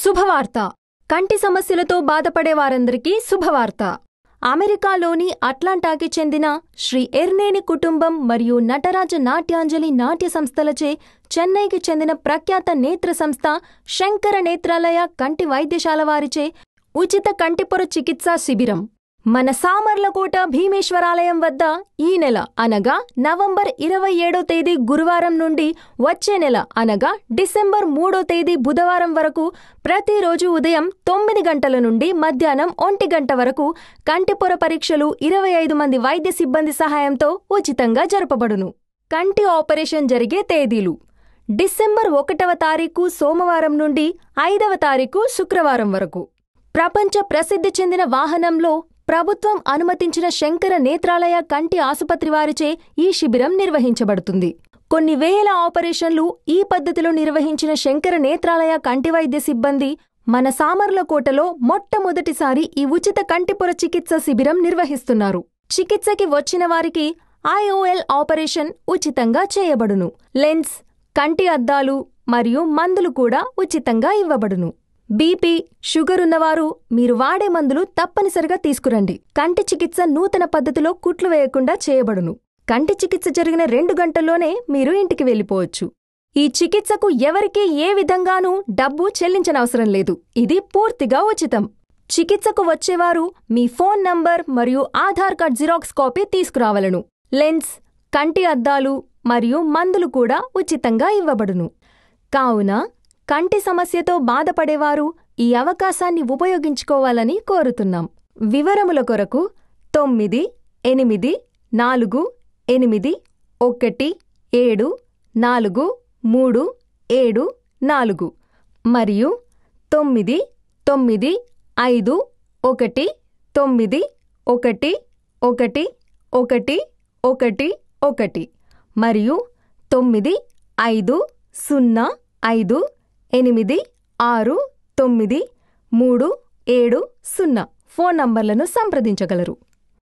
శుభవార్త. కంటి సమస్యలతో బాధపడే వారందరికీ శుభవార్త. అమెరికాలోని అట్లాంటాకి చెందిన శ్రీ ఎర్నేని కుటుంబం మరియు నటరాజ నాట్యాంజలి నాట్య సంస్థలచే చెన్నైకి చెందిన ప్రఖ్యాత నేత్ర సంస్థ శంకర నేత్రాలయ కంటి వైద్యశాల వారిచే ఉచిత కంటిపొర చికిత్సా శిబిరం మన సామర్లకోట భీమేశ్వరాలయం వద్ద ఈ నెల అనగా నవంబర్ 27వ తేదీ గురువారం నుండి వచ్చే నెల అనగా డిసెంబర్ 3వ తేదీ బుధవారం వరకు ప్రతిరోజు ఉదయం 9 గంటల నుండి మధ్యాహ్నం 1 గంట వరకు కంటిపొర పరీక్షలు 25 మంది వైద్య సిబ్బంది సహాయంతో ఉచితంగా జరపబడును. కంటి ఆపరేషన్ జరిగే తేదీలు: డిసెంబర్ 1వ తారీఖు సోమవారం నుండి 5వ తారీఖు శుక్రవారం వరకు. ప్రపంచ ప్రసిద్ధి చెందిన వాహనంలో ప్రభుత్వం అనుమతించిన శంకర నేత్రాలయ కంటి ఆసుపత్రి వారిచే ఈ శిబిరం నిర్వహించబడుతుంది. కొన్ని వేల ఆపరేషన్లు ఈ పద్ధతిలో నిర్వహించిన శంకర నేత్రాలయ కంటి వైద్య సిబ్బంది మన సామర్లకోటలో మొట్టమొదటిసారి ఈ ఉచిత కంటిపొర చికిత్స శిబిరం నిర్వహిస్తున్నారు. చికిత్సకి వచ్చిన వారికి IOL ఆపరేషన్ ఉచితంగా చేయబడును. లెన్స్, కంటి అద్దాలు మరియు మందులు కూడా ఉచితంగా ఇవ్వబడును. బీపీ, షుగర్ ఉన్నవారు మీరు వాడే మందులు తప్పనిసరిగా తీసుకురండి. కంటి చికిత్స నూతన పద్ధతిలో కుట్లు వేయకుండా చేయబడును. కంటి చికిత్స జరిగిన 2 గంటల్లోనే మీరు ఇంటికి వెళ్ళిపోవచ్చు. ఈ చికిత్సకు ఎవరికీ ఏ విధంగానూ డబ్బు చెల్లించనవసరం లేదు. ఇది పూర్తిగా ఉచితం. చికిత్సకు వచ్చేవారు మీ ఫోన్ నంబర్ మరియు ఆధార్ కార్డ్ జిరాక్స్ కాపీ తీసుకురావలను. లెన్స్, కంటి అద్దాలు మరియు మందులు కూడా ఉచితంగా ఇవ్వబడును. కావున కంటి సమస్యతో బాధపడేవారు ఈ అవకాశాన్ని ఉపయోగించుకోవాలని కోరుతున్నాం. వివరముల కొరకు 9848417374 మరియు 9951911111 మరియు 9505869370 ఫోన్ నంబర్లను సంప్రదించగలరు.